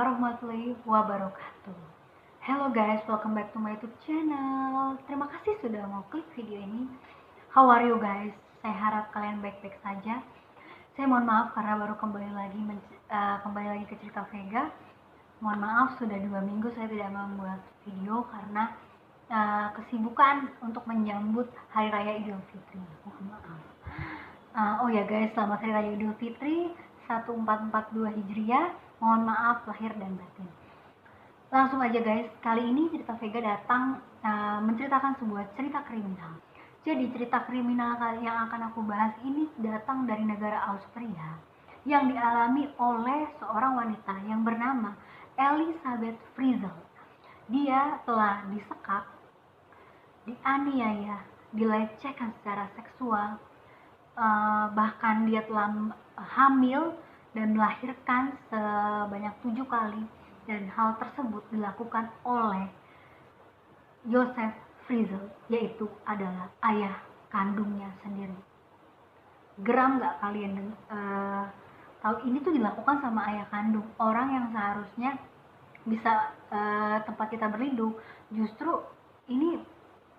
warahmatullahi wabarakatuh. Hello guys, welcome back to my YouTube channel. Terima kasih sudah mau klik video ini. How are you guys? Saya harap kalian baik-baik saja. Saya mohon maaf karena baru kembali lagi ke cerita Vega. Mohon maaf sudah 2 minggu saya tidak membuat video karena kesibukan untuk menyambut Hari Raya Idul Fitri. Mohon maaf. Oh ya guys, selamat Hari Raya Idul Fitri 1442 Hijriah. Mohon maaf lahir dan batin. Langsung aja guys, kali ini cerita Vega datang menceritakan sebuah cerita kriminal. Jadi cerita kriminal yang akan aku bahas ini datang dari negara Austria yang dialami oleh seorang wanita yang bernama Elisabeth Frizzl. Dia telah disekap, dianiaya, dilecehkan secara seksual, bahkan dia telah hamil dan melahirkan sebanyak 7 kali, dan hal tersebut dilakukan oleh Joseph Frizzl, yaitu adalah ayah kandungnya sendiri. Geram gak kalian tahu ini tuh dilakukan sama ayah kandung, orang yang seharusnya bisa tempat kita berlindung, justru ini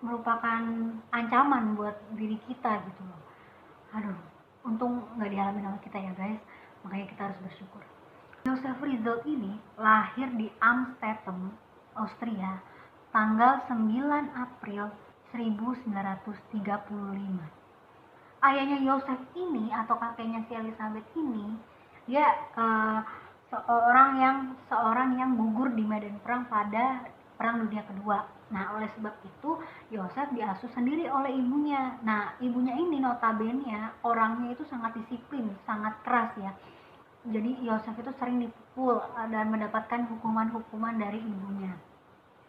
merupakan ancaman buat diri kita gitu loh. Aduh, untung gak dialami sama kita ya guys, makanya kita harus bersyukur. Joseph Frizzl ini lahir di Amsterdam, Austria, tanggal 9 April 1935. Ayahnya Joseph ini atau kakeknya si Elisabeth ini, dia seorang yang gugur di medan perang pada Perang Dunia Kedua. Nah, oleh sebab itu Joseph diasuh sendiri oleh ibunya. Nah, ibunya ini notabene orangnya itu sangat disiplin, sangat keras ya. Jadi Joseph itu sering dipukul dan mendapatkan hukuman-hukuman dari ibunya.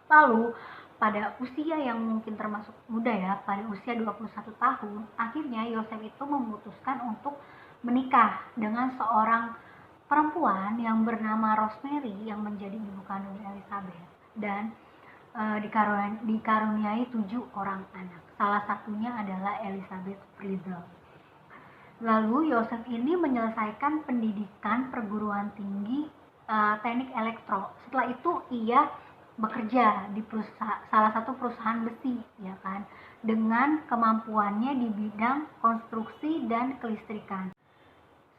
Lalu pada usia yang mungkin termasuk muda ya, pada usia 21 tahun, akhirnya Joseph itu memutuskan untuk menikah dengan seorang perempuan yang bernama Rosemary yang menjadi ibu kandung Elisabeth, dan dikaruniai 7 orang anak. Salah satunya adalah Elisabeth Frizzl. Lalu Joseph ini menyelesaikan pendidikan perguruan tinggi teknik elektro. Setelah itu ia bekerja di salah satu perusahaan besi, ya kan, dengan kemampuannya di bidang konstruksi dan kelistrikan.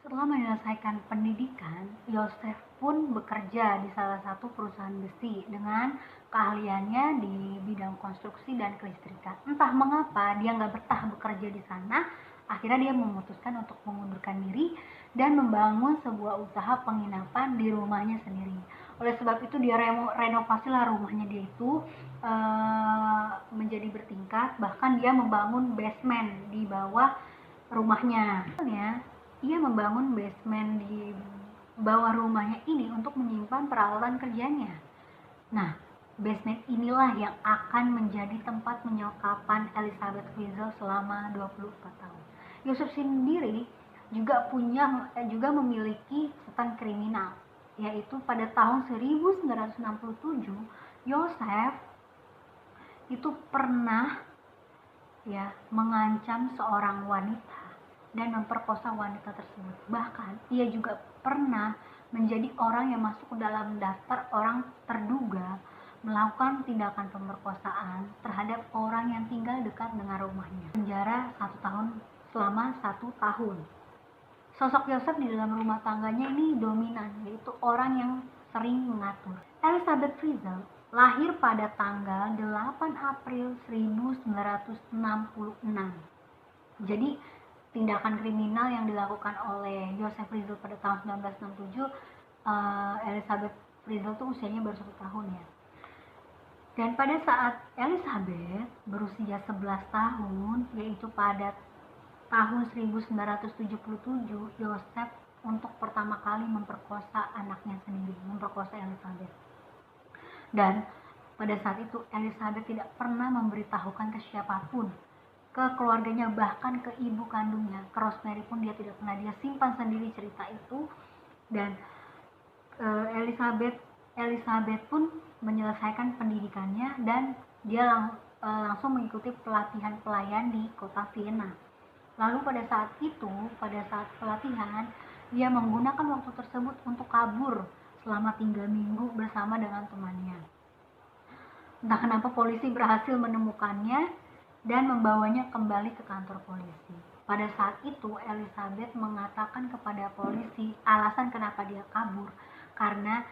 Setelah menyelesaikan pendidikan, Joseph pun bekerja di salah satu perusahaan besi dengan keahliannya di bidang konstruksi dan kelistrikan. Entah mengapa dia nggak betah bekerja di sana, akhirnya dia memutuskan untuk mengundurkan diri dan membangun sebuah usaha penginapan di rumahnya sendiri. Oleh sebab itu dia renovasilah rumahnya dia itu menjadi bertingkat, bahkan dia membangun basement di bawah rumahnya. Ia membangun basement di bawah rumahnya ini untuk menyimpan peralatan kerjanya. Nah, basement inilah yang akan menjadi tempat penyekapan Elisabeth Frizzl selama 24 tahun. Joseph sendiri juga memiliki catatan kriminal, yaitu pada tahun 1967 Joseph itu pernah mengancam seorang wanita dan memperkosa wanita tersebut. Bahkan ia juga pernah menjadi orang yang masuk ke dalam daftar orang terduga melakukan tindakan pemerkosaan terhadap orang yang tinggal dekat dengan rumahnya. Penjara selama 1 tahun. Sosok Joseph di dalam rumah tangganya ini dominan, yaitu orang yang sering mengatur. Elisabeth Frizzl lahir pada tanggal 8 April 1966. Jadi tindakan kriminal yang dilakukan oleh Joseph Frizzl pada tahun 1967, Elisabeth Frizzl itu usianya baru 1 tahun ya. Dan pada saat Elisabeth berusia 11 tahun, yaitu pada tahun 1977, Joseph untuk pertama kali memperkosa anaknya sendiri, memperkosa Elisabeth. Dan pada saat itu Elisabeth tidak pernah memberitahukan ke siapapun, ke keluarganya, bahkan ke ibu kandungnya, ke Rosemary pun dia tidak pernah. Dia simpan sendiri cerita itu. Dan Elisabeth pun menyelesaikan pendidikannya dan dia langsung mengikuti pelatihan pelayan di kota Vienna. Lalu pada saat pelatihan, dia menggunakan waktu tersebut untuk kabur selama 3 minggu bersama dengan temannya. Entah kenapa polisi berhasil menemukannya dan membawanya kembali ke kantor polisi. Pada saat itu Elizabeth mengatakan kepada polisi alasan kenapa dia kabur karena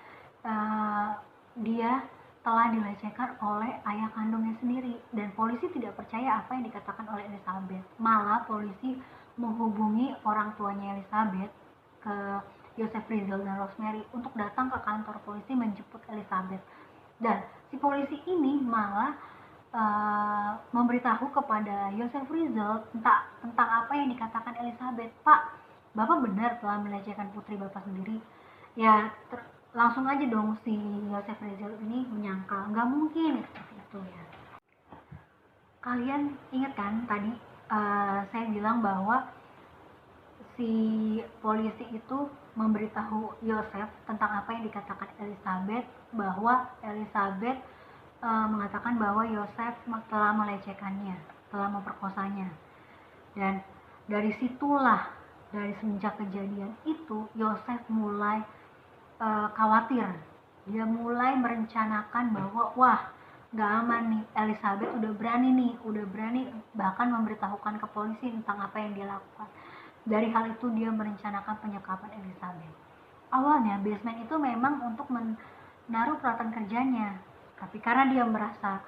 dia telah dilecehkan oleh ayah kandungnya sendiri, dan polisi tidak percaya apa yang dikatakan oleh Elizabeth. Malah polisi menghubungi orang tuanya Elizabeth, ke Joseph Frizzle dan Rosemary, untuk datang ke kantor polisi menjemput Elizabeth. Dan si polisi ini malah memberitahu kepada Joseph Frizzle tentang apa yang dikatakan Elizabeth. Pak, Bapak benar telah melecehkan putri Bapak sendiri. Ya, langsung aja dong si Joseph Frizzle ini menyangkal, nggak mungkin seperti itu ya. Kalian ingat kan tadi saya bilang bahwa si polisi itu memberitahu Joseph tentang apa yang dikatakan Elizabeth, bahwa Elizabeth mengatakan bahwa Joseph telah melecehkannya, telah memperkosanya. Dan dari situlah, dari semenjak kejadian itu, Joseph mulai khawatir. Dia mulai merencanakan bahwa wah, gak aman nih, Elizabeth udah berani bahkan memberitahukan ke polisi tentang apa yang dia lakukan. Dari hal itu dia merencanakan penyekapan Elizabeth. Awalnya basement itu memang untuk menaruh peralatan kerjanya, tapi karena dia merasa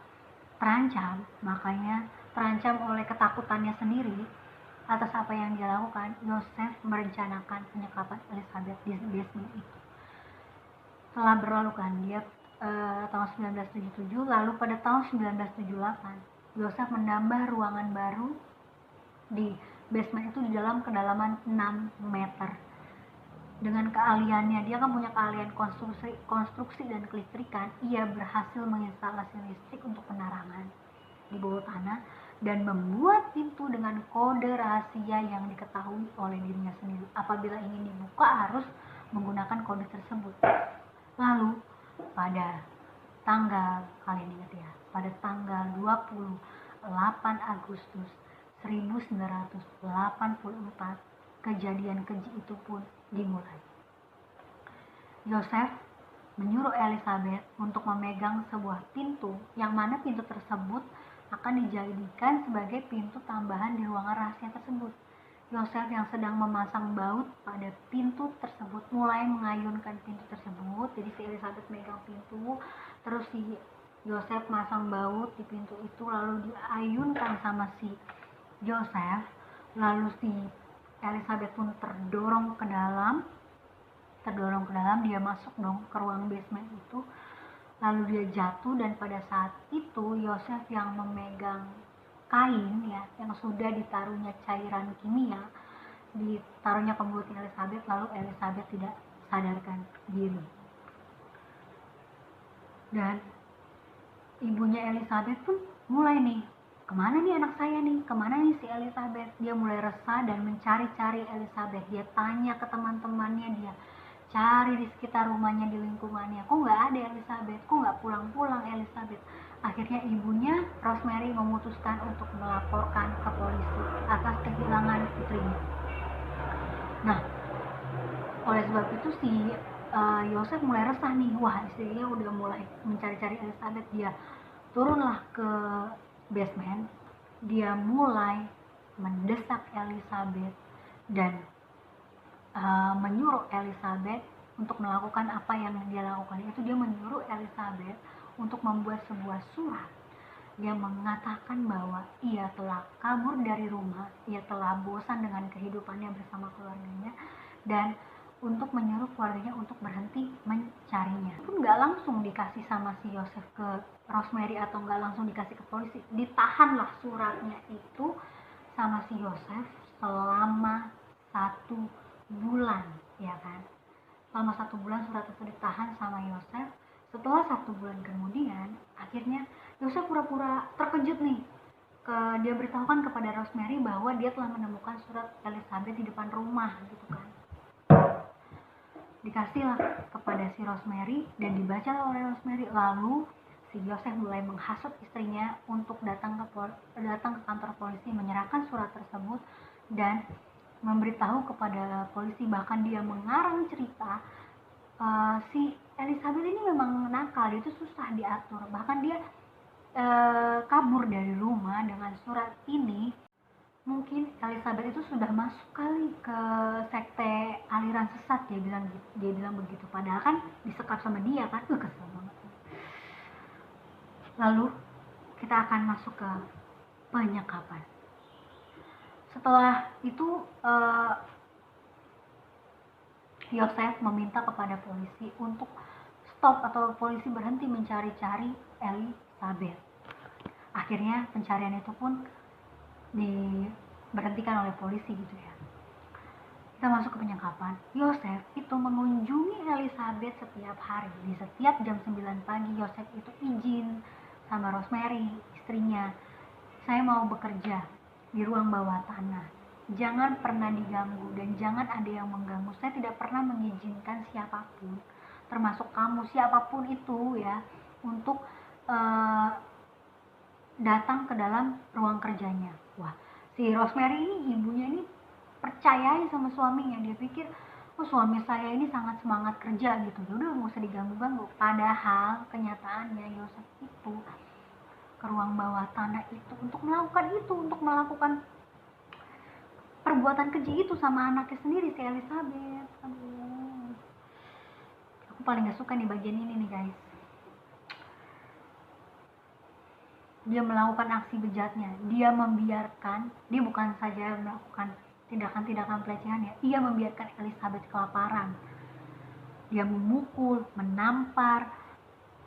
terancam, makanya terancam oleh ketakutannya sendiri atas apa yang dia lakukan, Joseph merencanakan penyekapan Elizabeth di basement itu. Setelah berlalu kan dia tahun 1977, lalu pada tahun 1978 Joseph menambah ruangan baru di basement itu di dalam kedalaman 6 meter. Dengan keahliannya, dia kan punya keahlian konstruksi dan kelistrikan, ia berhasil menginstalasi listrik untuk penerangan di bawah tanah dan membuat pintu dengan kode rahasia yang diketahui oleh dirinya sendiri. Apabila ingin dibuka harus menggunakan kode tersebut. Lalu pada tanggal, kalian ingat ya, pada tanggal 28 Agustus 1984, kejadian keji itu pun dimulai. Joseph menyuruh Elizabeth untuk memegang sebuah pintu, yang mana pintu tersebut akan dijadikan sebagai pintu tambahan di ruangan rahasia tersebut. Joseph yang sedang memasang baut pada pintu tersebut mulai mengayunkan pintu tersebut. Jadi si Elizabeth megang pintu, terus si Joseph masang baut di pintu itu, lalu diayunkan sama si Joseph. Lalu si Elizabeth pun terdorong ke dalam, dia masuk dong ke ruang basement itu, lalu dia jatuh. Dan pada saat itu Joseph yang memegang kain ya, yang sudah ditaruhnya cairan kimia, ditaruhnya ke mulut Elizabeth, lalu Elizabeth tidak sadarkan diri. Dan ibunya Elizabeth pun mulai nih, kemana nih anak saya nih, kemana nih si Elizabeth. Dia mulai resah dan mencari-cari Elizabeth. Dia tanya ke teman-temannya, dia cari di sekitar rumahnya, di lingkungannya, kok nggak ada Elizabeth, kok nggak pulang-pulang Elizabeth. Akhirnya ibunya Rosemary memutuskan untuk melaporkan ke polisi atas kehilangan putrinya. Nah, oleh sebab itu si Joseph mulai resah nih, wah istrinya udah mulai mencari-cari Elizabeth. Dia turunlah ke basement, dia mulai mendesak Elizabeth dan menyuruh Elizabeth untuk melakukan apa yang dia lakukan. Itu dia menyuruh Elizabeth untuk membuat sebuah surat. Dia mengatakan bahwa ia telah kabur dari rumah, ia telah bosan dengan kehidupannya bersama keluarganya, dan untuk menyuruh keluarganya untuk berhenti mencarinya. Pun nggak langsung dikasih sama si Joseph ke Rosemary atau nggak langsung dikasih ke polisi, ditahanlah suratnya itu sama si Joseph selama 1 bulan, ya kan? Selama 1 bulan surat itu ditahan sama Joseph. Setelah 1 bulan kemudian, akhirnya Joseph pura-pura terkejut nih. Dia beritahukan kepada Rosemary bahwa dia telah menemukan surat Elizabeth di depan rumah, gitu kan. Dikasihlah kepada si Rosemary dan dibaca oleh Rosemary. Lalu si Joseph mulai menghasut istrinya untuk datang ke kantor polisi, menyerahkan surat tersebut dan memberitahu kepada polisi. Bahkan dia mengarang cerita si Elizabeth ini memang nakal, dia itu susah diatur, bahkan dia kabur dari rumah dengan surat ini. Mungkin Elizabeth itu sudah masuk kali ke sekte aliran sesat, dia bilang begitu, padahal kan disekap sama dia kan. Kesel banget. Lalu kita akan masuk ke penyekapan. Setelah itu Yosef meminta kepada polisi untuk stop atau polisi berhenti mencari-cari Elizabeth. Akhirnya pencarian itu pun diberhentikan oleh polisi gitu ya. Kita masuk ke penyekapan. Yosef itu mengunjungi Elizabeth setiap hari. Di setiap jam 9 pagi Yosef itu izin sama Rosemary, istrinya, saya mau bekerja di ruang bawah tanah. Jangan pernah diganggu dan jangan ada yang mengganggu. Saya tidak pernah mengizinkan siapapun, termasuk kamu, siapapun itu ya, untuk datang ke dalam ruang kerjanya. Wah, si Rosemary ini, ibunya ini percayai sama suaminya. Dia pikir, oh suami saya ini sangat semangat kerja gitu, udah nggak usah diganggu-ganggu. Padahal kenyataannya Yosef itu ke ruang bawah tanah itu untuk melakukan perbuatan keji itu sama anaknya sendiri, si Elizabeth. Aduh, aku paling gak suka nih bagian ini nih guys. Dia melakukan aksi bejatnya, dia bukan saja melakukan tindakan-tindakan pelecehan ya, ia membiarkan Elizabeth kelaparan. Dia memukul, menampar,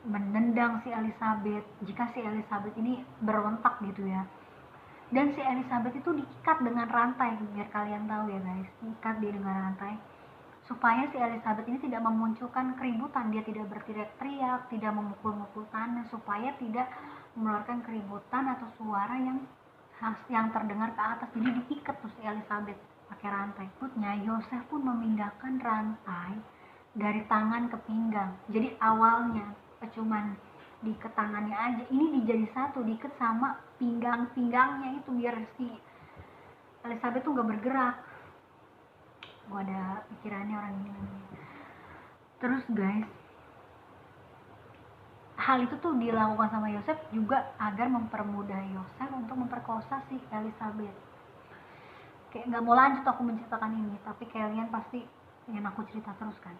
menendang si Elizabeth jika si Elizabeth ini berontak gitu ya. Dan si Elizabeth itu diikat dengan rantai, biar kalian tahu ya guys, diikat dia dengan rantai supaya si Elizabeth ini tidak memunculkan keributan. Dia tidak berteriak-teriak, tidak memukul-mukul tanah, supaya tidak mengeluarkan keributan atau suara yang terdengar ke atas. Jadi diikat tuh si Elizabeth pakai rantai. Berikutnya Yosef pun memindahkan rantai dari tangan ke pinggang. Jadi awalnya cuman diikat tangannya aja, ini dijadi satu, diikat sama pinggangnya itu biar si Elizabeth tuh gak bergerak. Gua ada pikirannya orang ini. Terus guys, hal itu tuh dilakukan sama Yosef juga agar mempermudah Yosef untuk memperkosa si Elizabeth. Kayak gak mau lanjut aku menceritakan ini, tapi kalian pasti ingin aku cerita terus kan.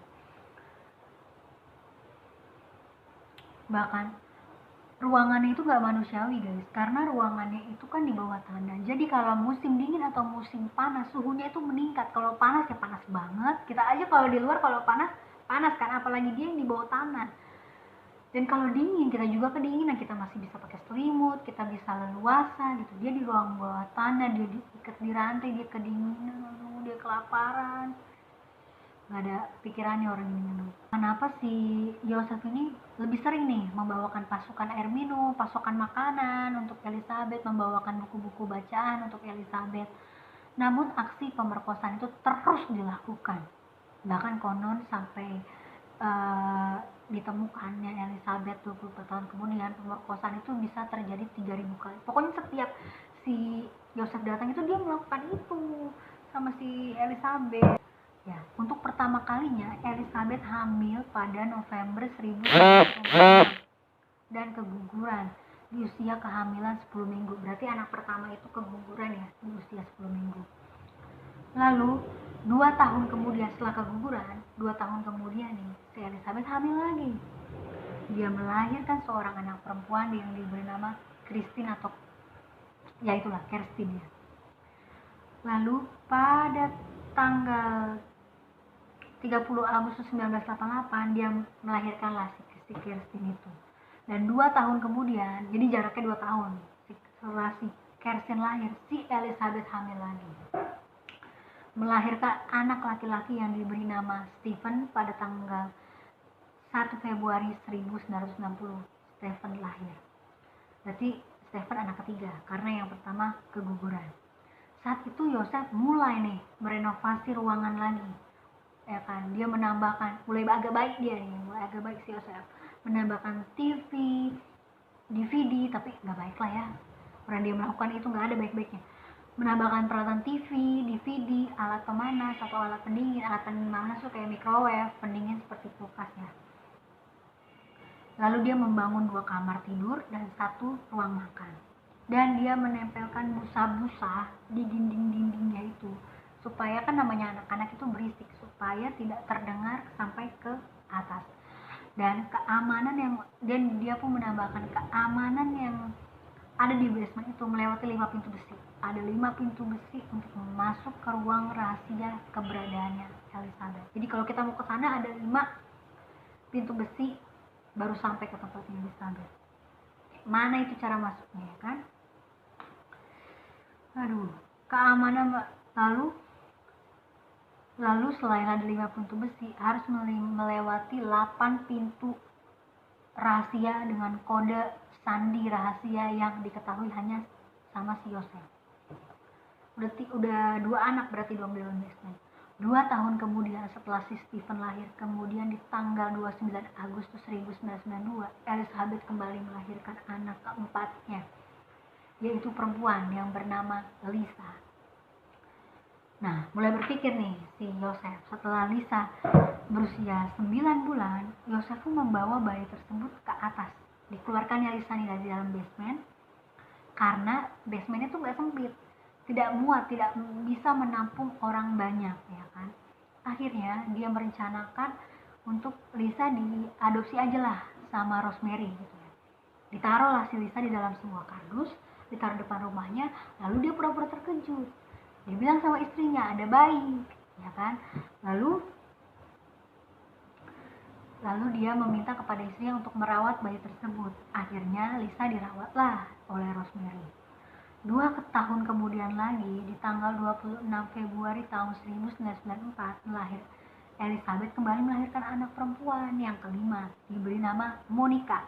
Bahkan ruangannya itu gak manusiawi guys, karena ruangannya itu kan di bawah tanah. Jadi kalau musim dingin atau musim panas, suhunya itu meningkat. Kalau panas ya panas banget, kita aja kalau di luar kalau panas kan, apalagi dia yang di bawah tanah. Dan kalau dingin, kita juga kedinginan, kita masih bisa pakai selimut, kita bisa leluasa gitu. Dia di ruang bawah tanah, dia diikat di rantai, dia kedinginan, aduh, dia kelaparan. Gak ada pikirannya orang ini. Kenapa si Yosef ini lebih sering nih membawakan pasukan air minum, pasokan makanan untuk Elizabeth, membawakan buku-buku bacaan untuk Elizabeth. Namun aksi pemerkosaan itu terus dilakukan. Bahkan konon sampai ditemukannya Elizabeth 24 tahun kemudian, pemerkosaan itu bisa terjadi 3000 kali. Pokoknya setiap si Yosef datang itu dia melakukan itu sama si Elizabeth. Ya, untuk pertama kalinya Elizabeth hamil pada November 1996 dan keguguran di usia kehamilan 10 minggu. Berarti anak pertama itu keguguran ya di usia 10 minggu. Lalu 2 tahun kemudian setelah keguguran, 2 tahun kemudian nih, si Elizabeth hamil lagi. Dia melahirkan seorang anak perempuan yang diberi nama Christine atau ya itulah Kerstin ya. Lalu pada tanggal 30 Agustus 1988 dia melahirkanlah si Kerstin itu. Dan 2 tahun kemudian, jadi jaraknya 2 tahun setelah si Kerstin lahir, si Elizabeth hamil lagi, melahirkan anak laki-laki yang diberi nama Stephen pada tanggal 1 Februari 1960. Stephen lahir. Berarti Stephen anak ketiga karena yang pertama keguguran. Saat itu Yosef mulai nih merenovasi ruangan lagi, ya kan. Dia menambahkan, mulai agak baik si Yosef, menambahkan TV, DVD, tapi nggak baik lah ya, orang dia melakukan itu nggak ada baik-baiknya. menambahkan peralatan TV, DVD, alat pemanas atau alat pendingin. Alat pemanas tuh kayak microwave, pendingin seperti kulkas ya. Lalu dia membangun 2 kamar tidur dan 1 ruang makan. Dan dia menempelkan busa-busa di dinding-dindingnya itu, supaya kan namanya anak-anak itu berisik, supaya tidak terdengar sampai ke atas. Dan dia pun menambahkan keamanan yang ada di basement itu melewati 5 pintu besi. Ada 5 pintu besi untuk masuk ke ruang rahasia keberadaannya Elizabeth. Jadi kalau kita mau ke sana ada 5 pintu besi baru sampai ke tempatnya Elizabeth. Mana itu cara masuknya ya kan? Aduh, keamanan Mbak. Lalu selain ada 5 pintu besi, harus melewati 8 pintu rahasia dengan kode sandi rahasia yang diketahui hanya sama si Yosef. Udah 2 anak berarti dong dalam basement. 2 tahun kemudian setelah si Stephen lahir, kemudian di tanggal 29 Agustus 1992, Elizabeth kembali melahirkan anak keempatnya, yaitu perempuan yang bernama Lisa. Nah, mulai berpikir nih si Yosef. Setelah Lisa berusia 9 bulan, Yosef pun membawa bayi tersebut ke atas. Dikeluarkannya Lisa dari dalam basement, karena basementnya tuh gak sempit, tidak muat, tidak bisa menampung orang banyak ya kan. Akhirnya dia merencanakan untuk Lisa diadopsi aja lah sama Rosemary gitu ya. Ditaruhlah si Lisa di dalam sebuah kardus, ditaruh depan rumahnya, lalu dia pura-pura terkejut. Dia bilang sama istrinya ada bayi ya kan. Lalu dia meminta kepada istrinya untuk merawat bayi tersebut. Akhirnya Lisa dirawatlah oleh Rosemary. 2 tahun kemudian lagi, di tanggal 26 Februari tahun 1994, Elizabeth kembali melahirkan anak perempuan yang kelima, diberi nama Monica.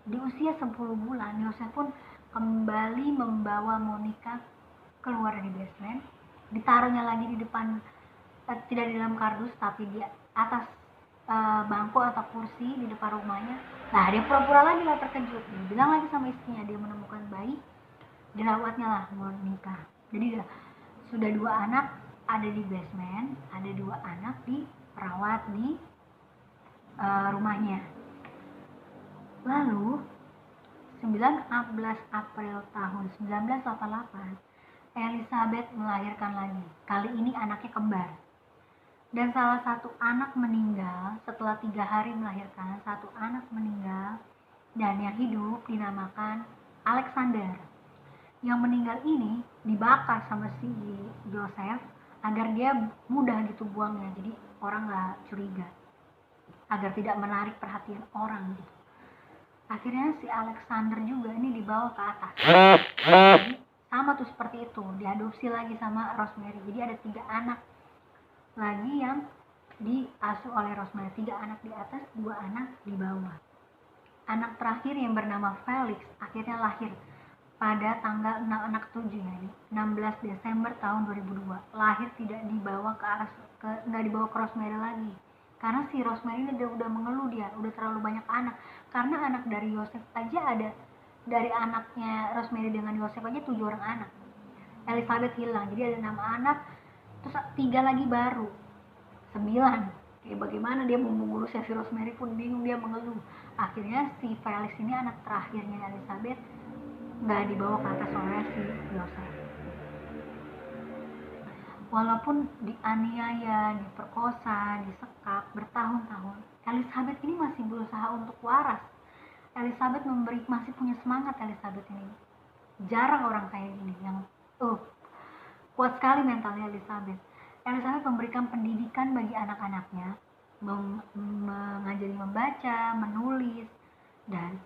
Di usia 10 bulan, Yosef pun kembali membawa Monica keluar dari basement, ditaruhnya lagi di depan, tidak di dalam kardus tapi di atas bangku atau kursi di depan rumahnya. Nah, dia pura-pura lagi lah terkejut. Dia bilang lagi sama istrinya, dia menemukan bayi, dirawatnya lah Monica. Jadi sudah 2 anak ada di basement, ada 2 anak dirawat di rumahnya. Lalu 19 April tahun 1988, Elizabeth melahirkan lagi. Kali ini anaknya kembar. Dan salah satu anak meninggal setelah 3 hari melahirkan. 1 anak meninggal dan yang hidup dinamakan Alexander. Yang meninggal ini dibakar sama si Joseph agar dia mudah gitu buangnya. Jadi orang gak curiga. Agar tidak menarik perhatian orang gitu. Akhirnya si Alexander juga ini dibawa ke atas. Jadi sama tuh seperti itu, diadopsi lagi sama Rosemary. Jadi ada 3 anak lagi yang diasuh oleh Rosemary. 3 anak di atas, 2 anak di bawah. Anak terakhir yang bernama Felix akhirnya lahir pada tanggal 16 Desember tahun 2002. Lahir tidak dibawa nggak dibawa ke Rosemary lagi. Karena si Rosemary ini udah mengeluh, dia udah terlalu banyak anak. Karena anak dari Yosef aja ada, dari anaknya Rosemary dengan Yosef aja 7 orang anak. Elizabeth hilang, jadi ada 6 anak, terus 3 lagi baru, 9. Bagaimana dia mau mengurus si Rosemary pun bingung, dia mengeluh. Akhirnya si Felix ini anak terakhirnya Elizabeth nggak dibawa ke atas oleh si Yosef. Walaupun dianiaya, diperkosa, disekap bertahun-tahun, Elizabeth ini masih berusaha untuk waras. Elizabeth masih punya semangat. Elizabeth ini jarang orang kayak gini yang kuat sekali mentalnya Elizabeth. Elizabeth memberikan pendidikan bagi anak-anaknya, mengajari membaca, menulis, dan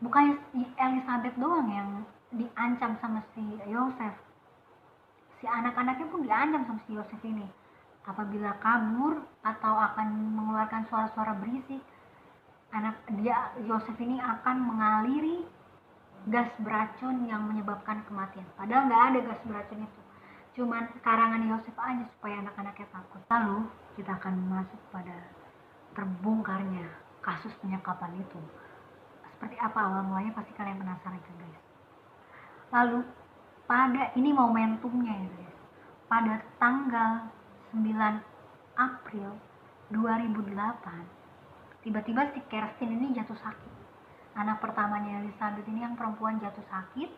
bukannya Elizabeth doang yang diancam sama si Yosef. Si anak-anaknya pun diancam sama si Yosef ini. Apabila kabur atau akan mengeluarkan suara-suara berisik, Yosef ini akan mengaliri gas beracun yang menyebabkan kematian. Padahal nggak ada gas beracun itu. Cuman karangan Yosef aja supaya anak-anaknya takut. Lalu kita akan masuk pada terbongkarnya kasus penyekapan itu. Seperti apa awal mulanya, pasti kalian penasaran kan guys. Lalu pada ini momentumnya ya guys, pada tanggal 9 April 2008 tiba-tiba si Kerstin ini jatuh sakit. Anak pertamanya Elizabeth ini yang perempuan jatuh sakit.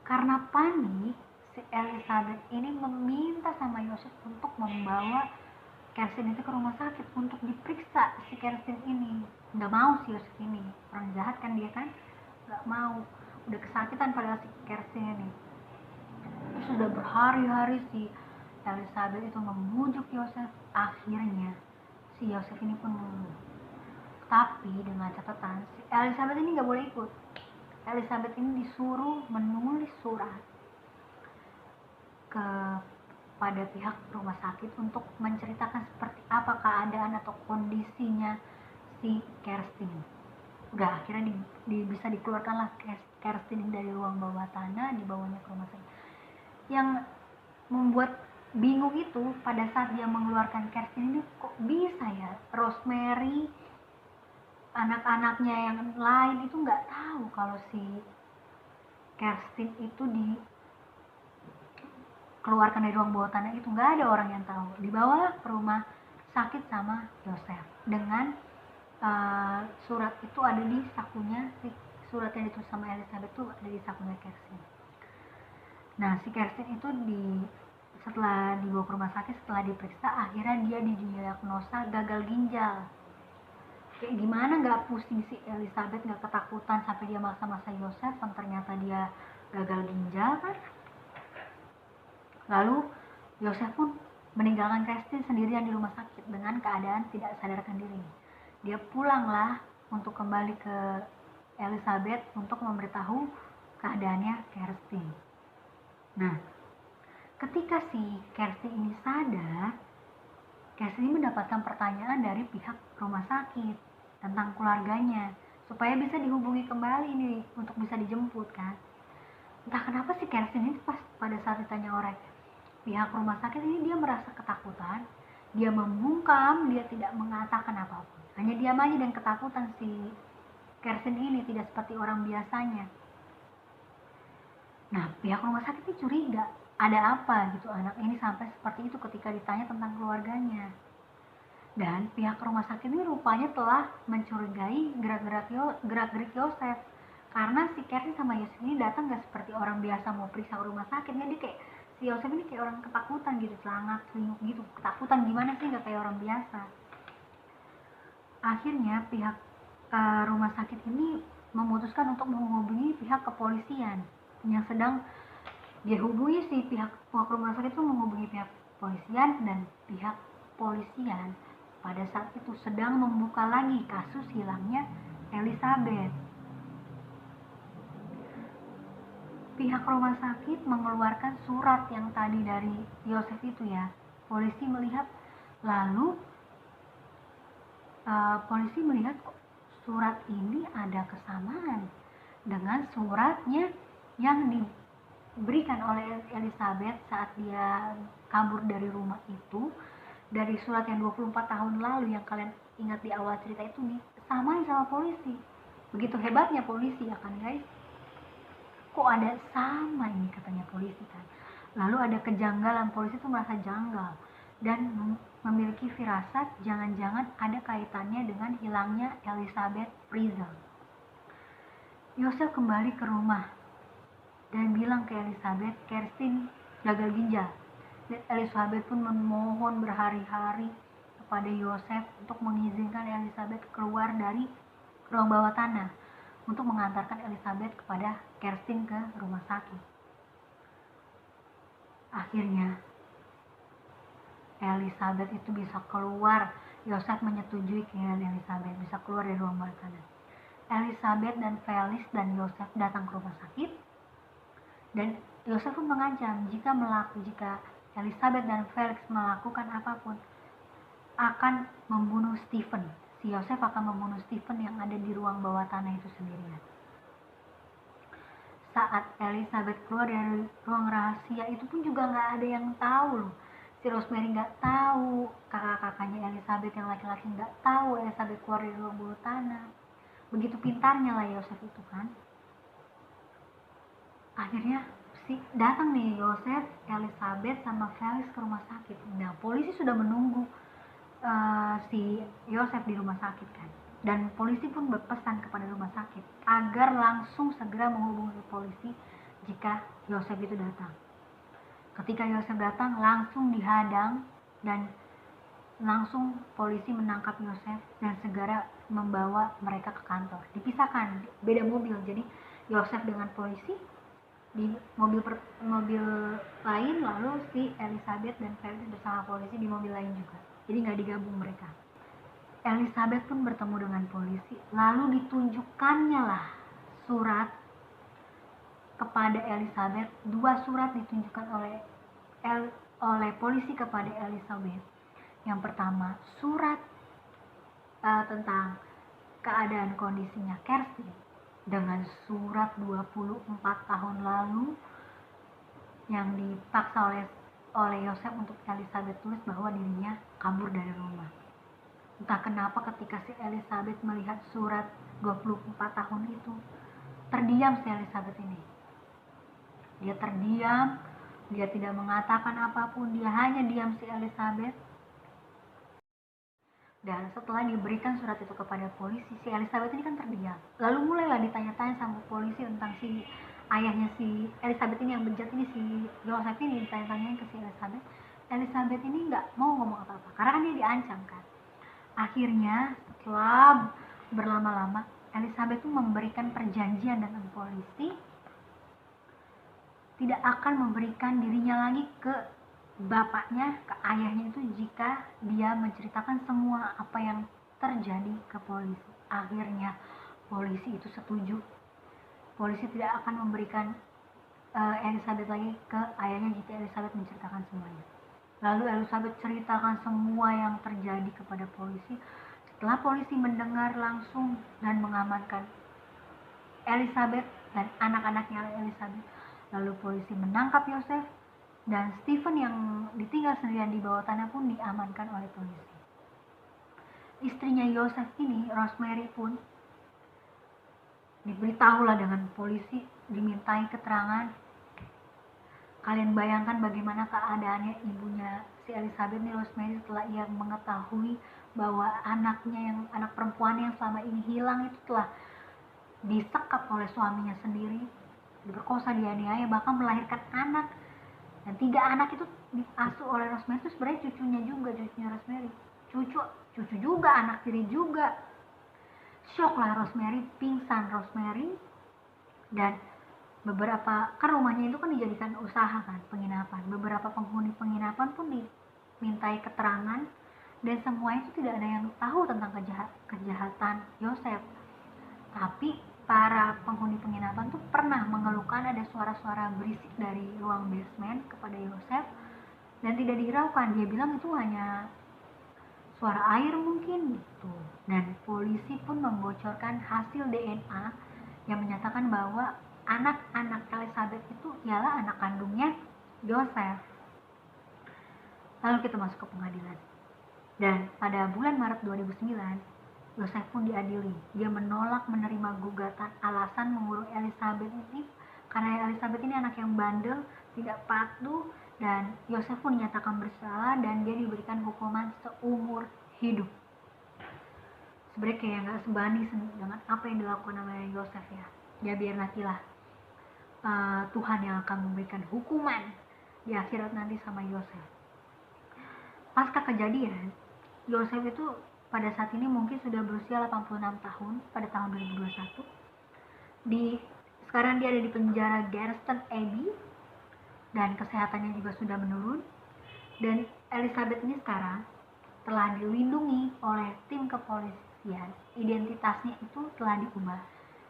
Karena panik, si Elizabeth ini meminta sama Yosef untuk membawa Kerstin itu ke rumah sakit untuk diperiksa si Kerstin ini. Nggak mau si Yosef ini, orang jahat kan dia kan, nggak mau. Udah kesakitan pada si Kerstin ini. Terus sudah berhari-hari si Elizabeth itu memujuk Yosef. Akhirnya si Yosef ini pun luluh. Tapi dengan catatan si Elizabeth ini nggak boleh ikut. Elizabeth ini disuruh menulis surat kepada pihak rumah sakit untuk menceritakan seperti apa keadaan atau kondisinya si Kerstin. Udah akhirnya bisa dikeluarkanlah Kerstin dari ruang bawah tanah, dibawanya ke rumah sakit. Yang membuat bingung itu pada saat dia mengeluarkan Kerstin ini, kok bisa ya Rosemary, anak-anaknya yang lain itu nggak tahu kalau si Kerstin itu dikeluarkan dari ruang bawah tanah itu. Nggak ada orang yang tahu. Dibawalah ke rumah sakit sama Yosef dengan surat itu ada di sakunya, surat yang ditulis sama Elizabeth itu ada di sakunya Kerstin. Nah si Kerstin itu setelah dibawa ke rumah sakit, setelah diperiksa, akhirnya dia didiagnosa gagal ginjal. Kayak gimana nggak pusing si Elizabeth, nggak ketakutan sampai dia maksa-maksa Yosef, ternyata dia gagal ginjal kan. Lalu Yosef pun meninggalkan Kerstin sendirian di rumah sakit dengan keadaan tidak sadarkan diri. Dia pulanglah untuk kembali ke Elizabeth untuk memberitahu keadaannya Kerstin. Nah, ketika si Kerstin ini sadar, Kerstin ini mendapatkan pertanyaan dari pihak rumah sakit tentang keluarganya supaya bisa dihubungi kembali nih untuk bisa dijemput kan. Entah kenapa si Kerstin ini pada saat ditanya oleh pihak rumah sakit ini dia merasa ketakutan, dia membungkam, dia tidak mengatakan apapun, hanya diam aja dan ketakutan. Si Kerstin ini tidak seperti orang biasanya. Nah pihak rumah sakit ini curiga, ada apa gitu anak ini sampai seperti itu ketika ditanya tentang keluarganya. Dan pihak rumah sakit ini rupanya telah mencurigai gerak-gerik Yosef, karena si Kerstin sama Yosef ini datang gak seperti orang biasa mau periksa rumah sakit. Dia kayak si Yosef ini kayak orang ketakutan gitu, selangak selingkuh gitu, ketakutan gimana sih, gak kayak orang biasa. Akhirnya pihak rumah sakit ini memutuskan untuk menghubungi pihak kepolisian yang sedang dihubungi. Si pihak rumah sakit itu menghubungi pihak kepolisian, dan pihak kepolisian pada saat itu sedang membuka lagi kasus hilangnya Elizabeth. Pihak rumah sakit mengeluarkan surat yang tadi dari Yosef itu ya. Polisi melihat, lalu polisi melihat kok surat ini ada kesamaan dengan suratnya yang diberikan oleh Elizabeth saat dia kabur dari rumah itu. Dari surat yang 24 tahun lalu yang kalian ingat di awal cerita itu disamain sama polisi. Begitu hebatnya polisi ya kan guys. Kok ada sama ini katanya polisi kan. Lalu ada kejanggalan, polisi itu merasa janggal dan memiliki firasat jangan-jangan ada kaitannya dengan hilangnya Elizabeth Frizzle. Yosef kembali ke rumah dan bilang ke Elizabeth, Kerstin gagal ginjal. Dan Elizabeth pun memohon berhari-hari kepada Yosef untuk mengizinkan Elizabeth keluar dari ruang bawah tanah untuk mengantarkan Elizabeth kepada Kerstin ke rumah sakit. Akhirnya Elizabeth itu bisa keluar. Yosef menyetujui keinginan Elizabeth bisa keluar dari ruang bawah tanah. Elizabeth dan Felix dan Yosef datang ke rumah sakit, dan Yosef pun mengancam jika Elizabeth dan Felix melakukan apapun akan membunuh Stephen. Si Yosef akan membunuh Stephen yang ada di ruang bawah tanah itu sendirian. Saat Elizabeth keluar dari ruang rahasia itu pun juga nggak ada yang tahu loh. Si Rosemary nggak tahu, kakak-kakaknya Elizabeth yang laki-laki nggak tahu Elizabeth keluar dari ruang bawah tanah. Begitu pintarnya lah Yosef itu kan. Akhirnya datang nih Yosef, Elizabeth sama Felix ke rumah sakit. Nah, polisi sudah menunggu si Yosef di rumah sakit kan. Dan polisi pun berpesan kepada rumah sakit agar langsung segera menghubungi polisi jika Yosef itu datang. Ketika Yosef datang, langsung dihadang dan langsung polisi menangkap Yosef dan segera membawa mereka ke kantor. Dipisahkan, beda mobil. Jadi Yosef dengan polisi di mobil lain, lalu si Elizabeth dan Felix bersama polisi di mobil lain juga. Jadi nggak digabung mereka. Elizabeth pun bertemu dengan polisi, lalu ditunjukkannya lah surat kepada Elizabeth. 2 surat ditunjukkan oleh polisi kepada Elizabeth. Yang pertama, surat tentang keadaan kondisinya Kirsty dengan surat 24 tahun lalu yang dipaksa oleh Yosef untuk Elizabeth tulis bahwa dirinya kabur dari rumah. Entah kenapa ketika si Elizabeth melihat surat 24 tahun itu, terdiam si Elizabeth ini. Dia terdiam, dia tidak mengatakan apapun, dia hanya diam si Elizabeth. Dan setelah diberikan surat itu kepada polisi, si Elizabeth ini kan terdiam. Lalu mulailah ditanya-tanya sama polisi tentang si ayahnya si Elizabeth ini yang bejat ini, si Yosef ini ditanya-tanyain ke si Elizabeth. Elizabeth ini nggak mau ngomong apa-apa, karena kan dia diancam kan. Akhirnya setelah berlama-lama, Elizabeth itu memberikan perjanjian dengan polisi tidak akan memberikan dirinya lagi ke bapaknya, ke ayahnya itu jika dia menceritakan semua apa yang terjadi ke polisi. Akhirnya polisi itu setuju. Polisi tidak akan memberikan Elizabeth lagi ke ayahnya jika Elizabeth menceritakan semuanya. Lalu Elizabeth ceritakan semua yang terjadi kepada polisi. Setelah polisi mendengar langsung dan mengamankan Elizabeth dan anak-anaknya Elizabeth, lalu polisi menangkap Yosef dan Stephen yang ditinggal sendirian di bawah tanah pun diamankan oleh polisi. Istrinya Yosef ini, Rosemary, pun diberitahulah dengan polisi, dimintai keterangan. Kalian bayangkan bagaimana keadaannya ibunya si Elizabeth nih, Rosemary, setelah ia mengetahui bahwa anak perempuan yang selama ini hilang itu telah disekap oleh suaminya sendiri, diperkosa, dianiaya, bahkan melahirkan anak. Dan 3 anak itu diasuh oleh Rosemary. Itu sebenarnya cucunya Rosemary, cucu juga, anak tiri juga. Shock lah Rosemary, pingsan Rosemary. Dan beberapa, kan rumahnya itu kan dijadikan usaha kan, penginapan. Beberapa penghuni penginapan pun dimintai keterangan dan semuanya itu tidak ada yang tahu tentang kejahatan Yosef. Tapi para penghuni penginapan tuh pernah mengeluhkan ada suara-suara berisik dari ruang basement kepada Yosef dan tidak dihiraukan. Dia bilang itu hanya suara air mungkin gitu. Dan polisi pun membocorkan hasil DNA yang menyatakan bahwa anak-anak Elizabeth itu ialah anak kandungnya Yosef. Lalu kita masuk ke pengadilan. Dan pada bulan Maret 2009, Yosef pun diadili. Dia menolak menerima gugatan, alasan mengurung Elizabeth ini karena Elizabeth ini anak yang bandel, tidak patuh, dan Yosef pun dinyatakan bersalah dan dia diberikan hukuman seumur hidup. Sebenarnya kayak nggak sebanding dengan apa yang dilakukan oleh Yosef ya. Ya biar nantilah Tuhan yang akan memberikan hukuman di akhirat nanti sama Yosef. Pasca kejadian, Yosef itu pada saat ini mungkin sudah berusia 86 tahun pada tahun 2021. Sekarang dia ada di penjara Garston Abbey dan kesehatannya juga sudah menurun. Dan Elizabeth ini sekarang telah dilindungi oleh tim kepolisian. Identitasnya itu telah diubah.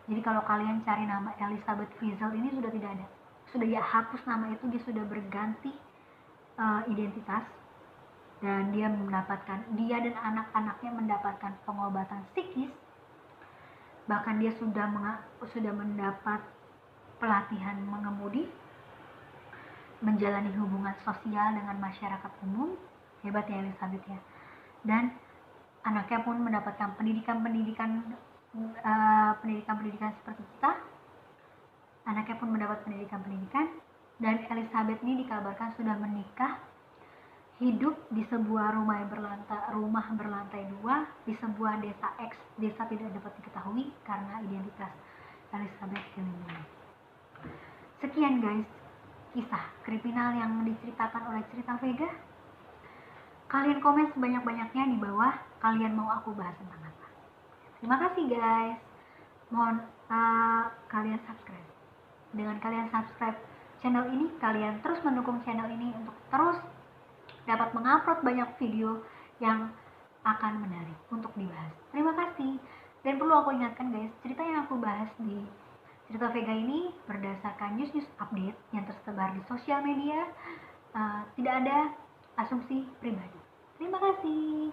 Jadi kalau kalian cari nama Elizabeth Frizzell ini sudah tidak ada. Sudah dia hapus nama itu, dia sudah berganti identitas. Dan dia dan anak-anaknya mendapatkan pengobatan psikis. Bahkan dia sudah mendapat pelatihan mengemudi, menjalani hubungan sosial dengan masyarakat umum. Hebat ya Elizabeth ya. Dan anaknya pun mendapatkan pendidikan seperti kita. Anaknya pun mendapat pendidikan dan Elizabeth ini dikabarkan sudah menikah, hidup di sebuah rumah berlantai 2 di sebuah desa X. Desa tidak dapat diketahui karena identitas Elizabeth Gilligan. Sekian guys, kisah kriminal yang diceritakan oleh Cerita Vega. Kalian komen sebanyak-banyaknya di bawah, kalian mau aku bahas tentang apa. Terima kasih guys. Mohon kalian subscribe. Dengan kalian subscribe channel ini, kalian terus mendukung channel ini untuk terus dapat mengupload banyak video yang akan menarik untuk dibahas. Terima kasih. Dan perlu aku ingatkan guys, cerita yang aku bahas di Cerita Vega ini berdasarkan news update yang tersebar di sosial media, tidak ada asumsi pribadi. Terima kasih.